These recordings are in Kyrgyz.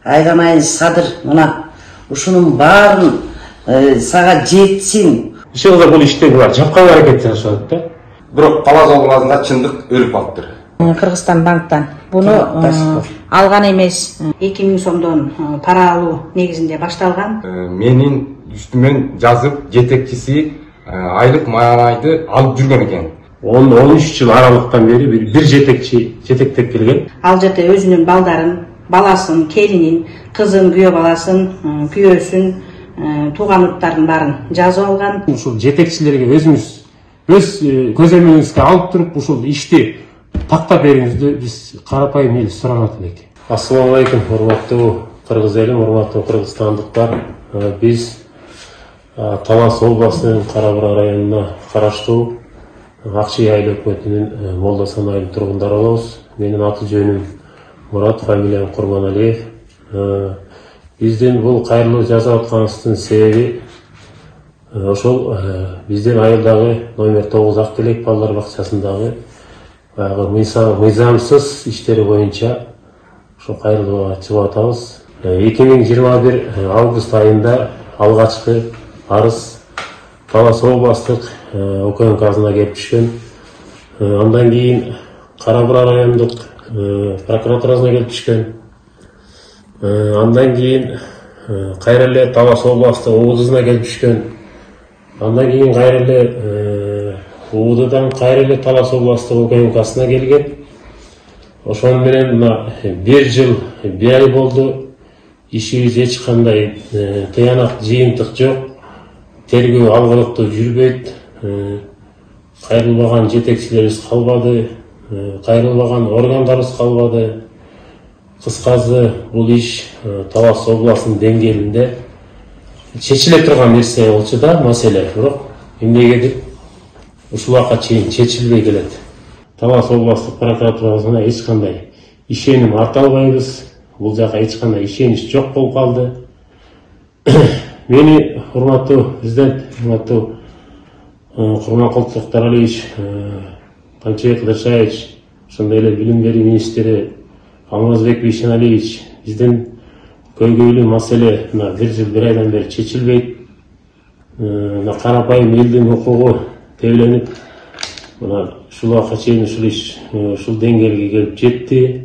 айламайын садыр мына ушунун баарын сага жетсин. Иши кылса бул иште булар жапкан аракет жасашат да. Бирок Талас областында чындык өлүп калыптыр. Кыргызстан банктан буну алган эмес, 2000 сомдон пара алуу негизинде башталган. Менин үстүмөн жазып жетекчиси айлык маанайды алып жүргөн экен. 13 жыл аралыктан бери бир жетекчи жетектеп келген. Ал жерде өзүнүн балдарын, баласын, келинин, кызын, күйөө баласын, күйөөсүн, тууган уттарын баарын жазып алган. Ушул жетекчилерге өзүңүз өз көзөмөлүңүзгө алып туруп ушул ишти тактап бериңизди биз карапайым эл суранат элек. Ассаламу алейкум, урматтуу кыргыз элим, урматтуу кыргызстандыктар. Биз Талас областынын Кара-Бура районуна караштуу Акчай айыл өкмөтүнүн Молдасан айыл тургундары болобуз. Менин аты жөнүм Мурат, фамилиям Курманалиев. Биздин бул кайрылуу жасап атканыбыздын себеби ошол биздин айылдагы номер 9 Актелек балдар бакчасындагы мыйзамсыз иштери боюнча ошо кайрылууга чыгып атабыз. 2021 август айында алгачкы арыз Талас областтык УКМКсына келип түшкөн. Андан кийин Кара-Бура райондук прокуратурасына келип түшкөн. Андан кийин кайра эле Талас областтык УУДсына келип түшкөн. Андан кийин кайра эле УУДдан кайра эле Талас областтык УКМКсына келген. Ошону менен мына 1 жыл 1 ай болду. Ишибиз эч кандай тыянак, жыйынтык жок. Тергөө алгылыктуу жүрбөйт. Кайрылбаган жетекчилерибиз калбады. Кайрылбаган органдарыбыз калбады. Кыскасы бул иш Талас областынын деңгээлинде чечиле турган нерсе болчу да, маселе. Бирок эмнегедир ушул убакка чейин чечилбей келет. Талас областтык прокуратурасына эч кандай ишеним арта албайбыз. Бул жака эч кандай ишенич жок болуп калды. Мени урматтуу президент, урматтуу Курманкул Токтаралиевич, Панчей Кыдыршаевич, ошондой эле билим берүү министри Алмазбек Бейшеналиевич, биздин көйгөйлүү маселе мына 1 жыл 1 айдан бери чечилбейт. Мына карапайым элдин укугу тебеленип, мына ушул убакка чейин ушул иш ушул деңгээлге келип жетти.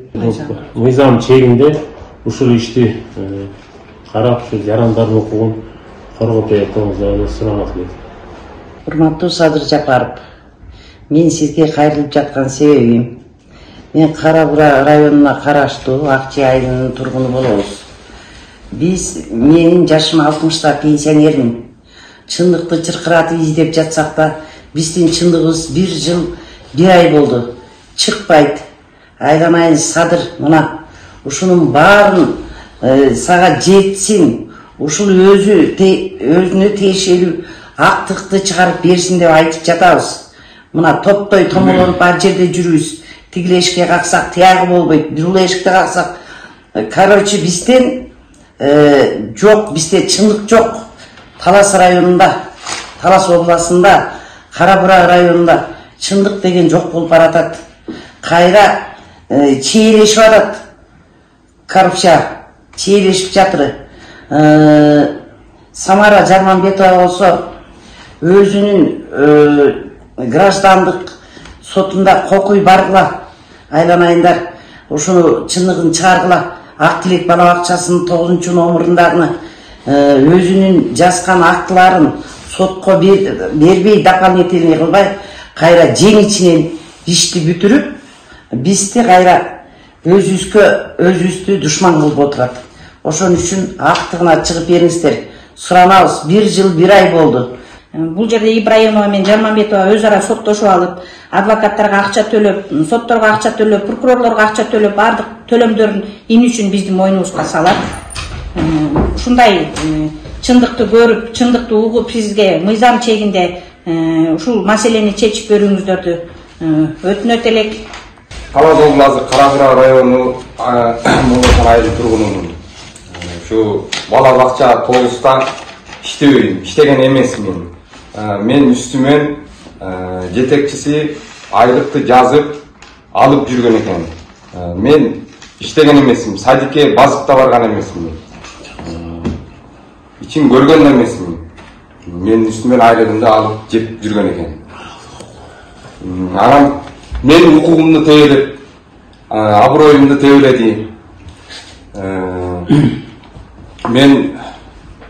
Мыйзам чегинде ушул ишти карап, ушул жарандардын укугун коргоп берүүңүздү суранат элек. Урматтуу Садыр Жапаров, мен сизге кайрылып жаткан себебим, мен Кара-Бура районуна караштуу Акчай айылынын тургуну болобуз. Менин жашым 60та, пенсионермин. Чындыкты чыркыратып издеп жатсак да, биздин чындыгыбыз 1 жыл 1 ай болду. Чыкпайт. Айламайын Садыр мына ушунун баарын сага жетсин. Ушул өзүнө тиешелүү актыкты чыгарып берсин деп айтып жатабыз. Мына топтой томолонуп ар жерде жүрүбүз. Тигил эшикке каксак тиягы болбойт. Бул эшикте каксак. Короче, бизден жок, бизде чындык жок. Талас районунда, Талас областында, Кара-Бура районунда чындык деген жок болуп баратат. Кайра чийлешип атат. Коррупция чийлешип жатыр. Самара Жарманбетова болсо өзүнүн граждандык сотунда кокуй баргыла, айламайындар, ушуну чындыгын чыгаргыла. Актелек бала бакчасынын 9 номурундагы өзүнүн жазган актыларын сотко бербей, дополнительный кылбай, кайра жең ичинен ишти бүтүрүп, бизди кайра өзүбүздү душман кылып отурат. Ошон үчүн актыгына чыгып бериңиздер. Суранабыз, 1 жыл 1 ай болду. Бул жерде Ибраимова менен Жарманбетова өз ара соттошуп алып, адвокаттарга акча төлөп, сотторго акча төлөп, прокурорлорго акча төлөп, бардык төлөмдөрүн ин үчүн биздин мойнубузга салат. Ушундай чындыкты көрүп, чындыкты угуп, сизге мыйзам чегинде ушул маселени чечип берүүңүздөрдү өтүнөт элек. Талас областы Кара-Бура району Молдасан айыл тургунумун. Ушу бала бакча 9та иштебейм, иштеген эмесмин. Мен үстүмөн жетекчиси айлыкты жазып алып жүргөн экен. Мен иштеген эмесмин, садикке базып да барган эмесмин. Ичин көргөн эмесмин. Менин үстүмөн айлыгымды алып жеп жүргөн экен. Анан менин укугумду тебелеп, аброюмду тебеледи. Мен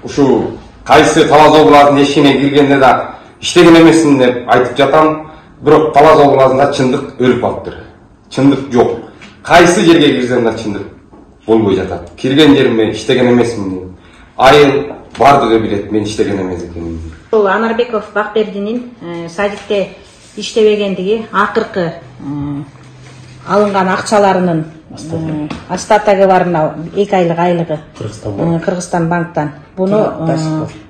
ушу кайсы Талас областынын эшигине киргенде да иштеген эмесмин деп айтып жатам. Бирок Талас областында чындык өлүп калыптыр. Чындык жок. Кайсы жерге кирсем да чындык болбой жатат. Кирген жериме иштеген эмесмин. Айыл бардыгы билет мен иштеген эмес экенин. Ушул Анарбеков Бакбердинин садикте иштебегендиги акыркы алынган акчаларынын остатогу бар мына 2 айлык айлыгы Кыргызстан банктан. Буну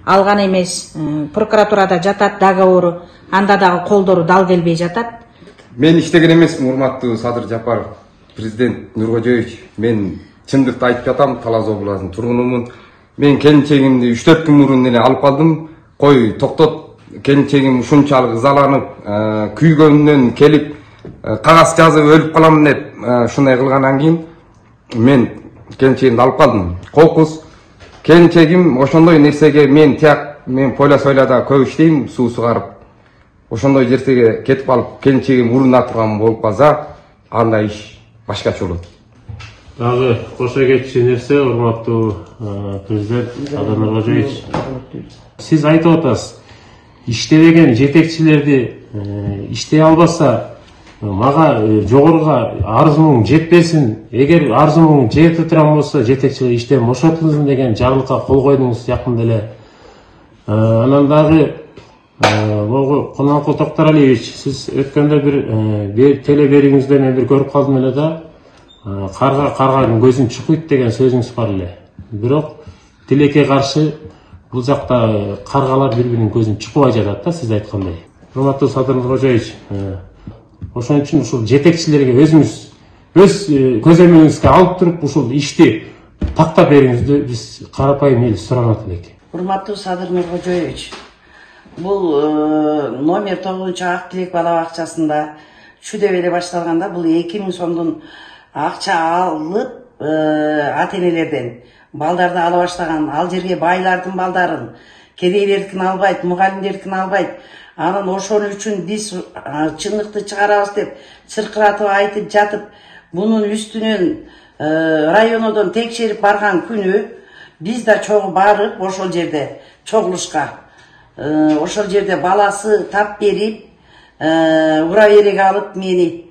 алган эмес, прокуратурада жатат договору, анда дагы колдору дал келбей жатат. Мен иштеген эмесмин, урматтуу Садыр Жапаров, президент Нуркожоевич. Мен чындыкты айтып жатам, Талас областынын тургунумун. Мен келинчегимди 3-4 күн мурун эле алып калдым. Кой токтот, келинчегим ушунчалык ызаланып, күйгөнүнөн келип, кагаз жазып өлүп калам деп ушундай кылгандан кийин мен келинчегимди алып калдым. Кокус келинчегим ошондой нерсеге мен Поля-Сойлада көп иштейм, суу сугарып. Ошондой жерге кетип калып, келинчегим урунда турган болуп калса, андай иш башкача болот. Дагы кошо кетчү нерсе, урматтуу президент Садыр Нуркожоевич. Сиз айтып атасыз, иштебеген жетекчилерди иштей албаса, мага жогоруга арызымың жетпесин, эгер арызымың жетип турган болсо, жетекчилер иштен бошотулсын деген жарлыкка кол койдуңуз жакында эле. Анан дагы Кулманкул Токтаралиевич, сиз өткөндө бир телебериңизде мен бир көрүп калдым эле да, карганын көзүн чукуйт деген сөзүңүз бар эле. Бирок тилекке каршы бул жакта каргалар бири-биринин көзүн чукубай жатат да, сиз айткандай. Урматтуу Садыр Нуркожоевич, ошон үчүн ушул жетекчилерге өзүңүз өз көзөмөлүңүзгө алып туруп ушул ишти тактап бериңизди биз карапайым эл суранат элек. Урматтуу Садыр Нуркожоевич, бул номер 9 ак тилек бала бакчасында чүдөп эле башталганда бул 2000 сомдун акча алып ата-энелерден балдарды ала баштаган. Ал жерге байлардын балдарын, кедейлердикин албайт, мугалимдердикин албайт. Анан ошон үчүн биз чындыкты чыгарабыз деп чыркыратып айтып жатып, бунун үстүнөн районодон текшерип барган күнү биз да чогуу барып ошол жерде чогулушка. Ошол жерде баласы тап берип, ура береге алып мени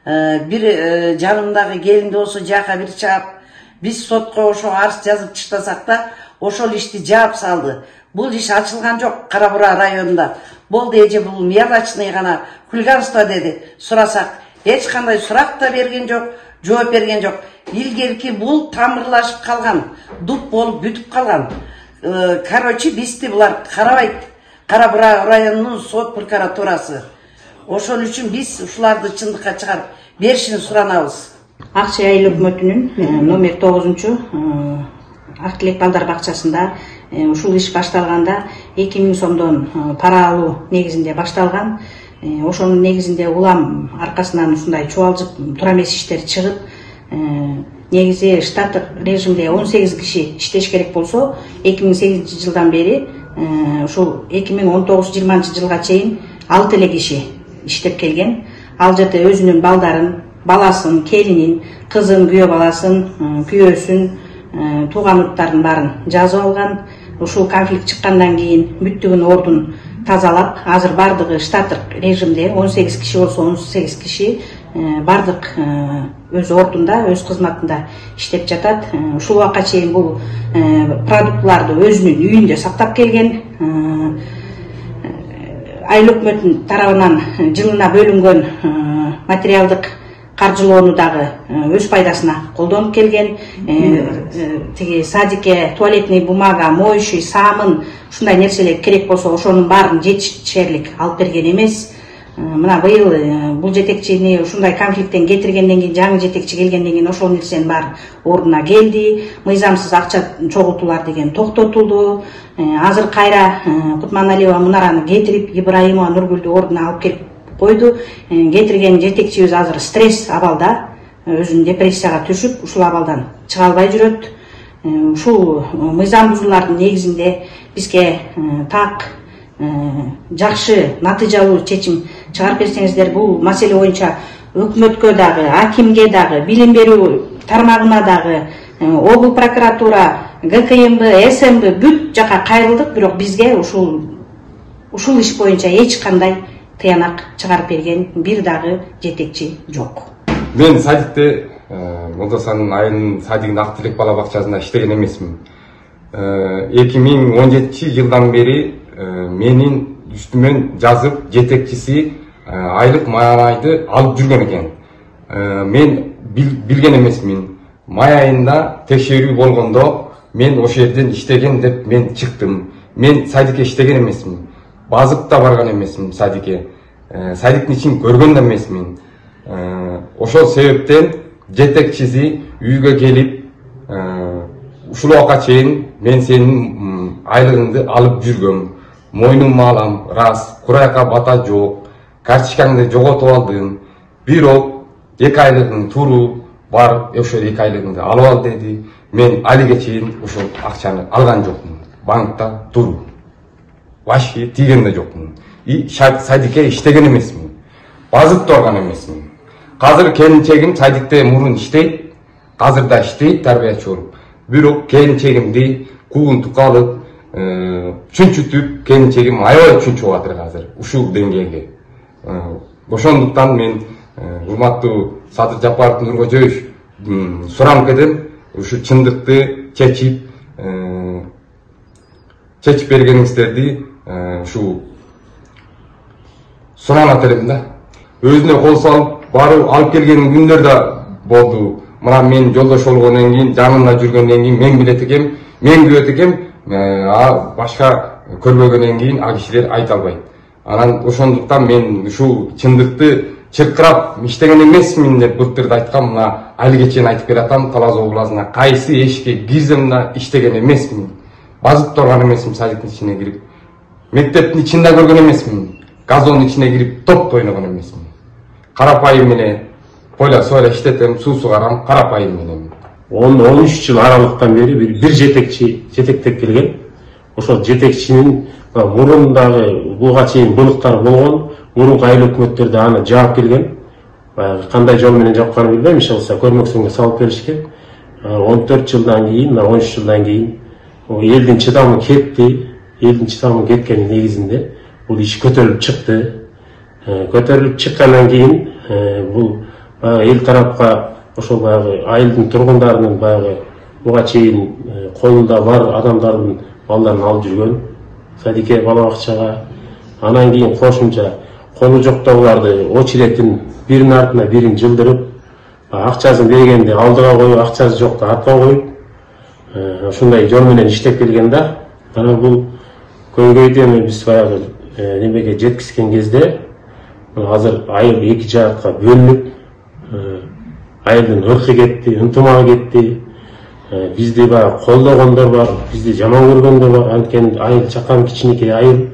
бир жанымдагы келинди болсо жака бир чаап, биз сотко ошо арыз жазып чыктасак да, ошол ишти жаап салды. Бул иш ачылган жок Кара-Бура районунда. Болду эже, бул мелочный гана хулиганство деди. Сурасак, эч кандай сурак да берген жок, жооп берген жок. Илгерки бул тамырлашып калган, дуп болуп бүтүп калган. Короче, бизди булар карабайт. Кара-Бура районунун сот прокуратурасы. Ошон үчүн биз ушуларды чындыкка чыгарып беришин суранабыз. Акча айыл өкмөтүнүн номер 9 ак тилек балдар бакчасында ушул иш башталганда 2000 сомдон пара алуу негизинде башталган. Ошонун негизинде улам аркасынан ушундай чубалжып тура эмес иштер чыгып, негизи штаттык режимде 18 киши иштеш керек болсо, 2008 жылдан бери ушул 2019-20 жылга чейин 6 эле киши иштеп келген. Ал жерде өзүнүн балдарын, баласын, келинин, кызын, күйөө баласын, күйөөсүн, тууган уттарын баарын жазып алган. Ушул конфликт чыккандан кийин бүттүгүн ордун тазалап, азыр бардыгы штаттык режимде 18 киши болсо 18 киши бардык өз ордунда, өз кызматында иштеп жатат. Ушул убакка чейин бул продуктларды өзүнүн үйүндө сактап келген. Айыл өкмөтүнүн тарабынан жылына бөлүнгөн материалдык каржылоону дагы өз пайдасына колдонуп келген. Тиги садикке туалетный бумага, моющий, самын, ушундай нерселер керек болсо ошонун баарын жетишерлик алып берген эмес. Мына быйыл бул жетекчини ушундай конфликттен кетиргенден кийин, жаңы жетекчи келгенден кийин ошол нерсенин баары ордуна келди. Мыйзамсыз акча чогултуулар деген токтотулду. Азыр кайра Кутманалиева Мунараны кетирип, Ибраимова Нургүлдү ордуна алып келип койду. Кетирген жетекчибиз азыр стресс абалда. өзүн депрессияга түшүп ушул абалдан чыга албай жүрөт. Ушул мыйзам бузуулардын негизинде бизге так жакшы натыйжалуу чечим чыгарып берсеңиздер, бул маселе боюнча өкмөткө дагы, акимге дагы, билим берүү тармагына дагы, обл прокуратура, ГКМБ, СМБ бүт жака кайрылдык, бирок бизге ушул иш боюнча эч кандай тыянак чыгарып берген бир дагы жетекчи жок. Мен садикте Молдосанын айылынын садигинин Ак Тилек бала бакчасында иштеген эмесмин. 2017-жылдан бери менин үстүмөн жазып жетекчиси айлык маайды алып жүргөн экен. Мен билген эмесмин. Май айында текшерүү болгондо мен ошол жерден иштеген деп мен чыктым. Мен садикке иштеген эмесмин. Базып да барган эмесмин садикке. Садиктин ичин көргөн да эмесмин. Ошол себептен жетекчиси үйгө келип, ушул убакка чейин мен сенин айлыгыңды алып жүргөм. Мойнума алам, рас, курайка бата жок, карточкаңды жоготуп алдым. Бирок 2 айлыгың туру бар, ошол 2 айлыгыңды алып ал деди. Мен алиге чейин ушул акчаны алган жокмун. Банкта туру. Вообще тийген да жокмун. Садикке иштеген эмесмин. Базып турган эмесмин. Казыр келинчегим садикте мурун иштейт, казыр да иштейт тарбиячы болуп. Бирок келинчегимди куугунтукка алып, чүнчүтүп, келинчегим аябай чүнчүп атыр казыр ушул деңгээлге. Ошондуктан мен урматтуу Садыр Жапаров Нуркожоевич суранып кетем, ушу чындыкты чечип бергениңиздерди ушу суранат элем да. Өзүнө кол салып барып алып келген күндөр да болду. Мына мен жолдош болгондон кийин, жанымда жүргөндөн кийин мен билет экем, мен күбөт экем, башка көрбөгөндөн кийин ал кишилер айта албайт. Анан ошондуктан мен ушул чындыкты чыркырап иштеген эмесмин деп былтырда айткам. Мына алиге чейин айтып келатам, Талас областына кайсы эшикке кирсем да иштеген эмесмин. Базып турган эмесмин садиктин ичине кирип. Мектептин ичинде көргөн эмесмин. Газонун ичине кирип топ ойногон эмесмин. Карапайым менен поля соя иштетем, суу сугарам, карапайым менен. 13 жыл аралыктан бери бир жетекчи жетектеп келген. Ошол жетекчинин мурундагы буга чейин былыктар болгон, мурунку айыл өкмөттөрдө аны жаап келген. Кандай жол менен жапканын билбейм, иншалла көрмөксөнгө салып беришкен. 14 жылдан кийин, 13 жылдан кийин элдин чыдамы кетти. Элдин чыдамы кеткенин негизинде бул иш көтөрүлүп чыкты. Көтөрүлүп чыккандан кийин бул эл тарапка ошол баягы айылдын тургундарынын баягы буга чейин колунда бар адамдардын балдарын алып жүргөн садикке бала бакчага, анан кийин кошумча колу жоктогуларды очередин биринин артына бирин жылдырып, акчасын бергенде алдыга коюп, акчасы жокто артка коюп, ушундай жол менен иштеп келген да. Анан бул көйгөйдү эми биз баягы немеге жеткизген кезде азыр айыл 2 жакка бөлүнүп, айылдын ыркы кетти, ынтымагы кетти. Бизди баягы колдогондор бар, бизди жаман көргөндөр бар. Анткени айыл чакан кичинекей айыл.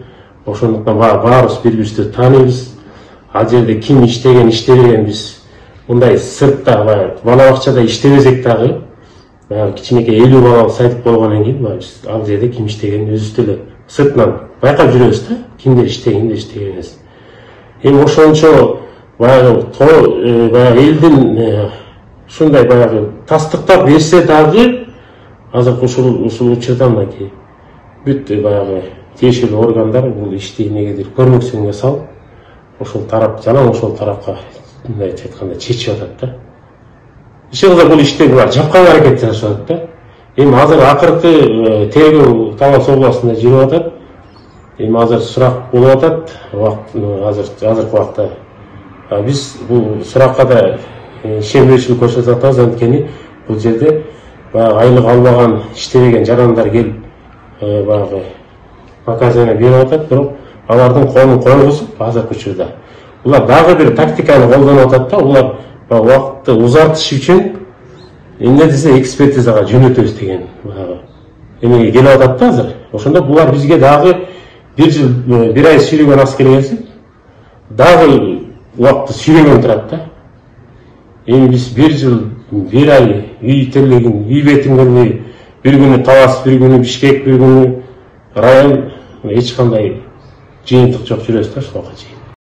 Ошондуктан баарыбыз бири-бирибизди тааныйбыз. Ал жерде ким иштеген, иштебеген биз мындай сыртта бала бакчада иштебесек дагы, кичинекей 50 балалык садик болгондон кийин биз ал жерде ким иштеген өзүбүз деле сыртынан байкап жүрөбүз да, кимдер иштеген, кимдер иштеген эмес. Эми ошончо баягы элдин ушундай баягы тастыктап берсе дагы азыркы ушул учурда мынакей бүт баягы тиешелүү органдар бул ишти эмнегедир көрмөксөнгө салып, ошол тарап жана ошол тарапка мындайча айтканда чечип атат да. Иши кылса бул ишти булар жапкан аракет жасашат да. Эми азыр акыркы тергөө Талас областында жүрүп атат. Эми азыр сурак болуп атат. Азыркы убакта биз бул суракка да ишенимдүүлүк көрсөтүп атабыз. Анткени бул жерде баягы айлык албаган, иштебеген жарандар келип баягы показания берип атат, бирок алардын колун койгузуп азыркы учурда булар дагы бир тактиканы колдонуп атат да. Булар убакытты узартыш үчүн эмне десе экспертизага жөнөтөбүз деген баягы эмеге келип атат да азыр. Ошондо булар бизге дагы 1 жыл 1 ай сүйрөгөн аскер келсек дагы убакытты сүйрөгөн турат да. эми биз 1 жыл 1 ай үй тирлигин, үй бетин көрбөй, bir күнү Талас, bir күнү Бишкек, bir күнү район эч кандай жыйынтык жок жүрөбүз да ушуга чейин.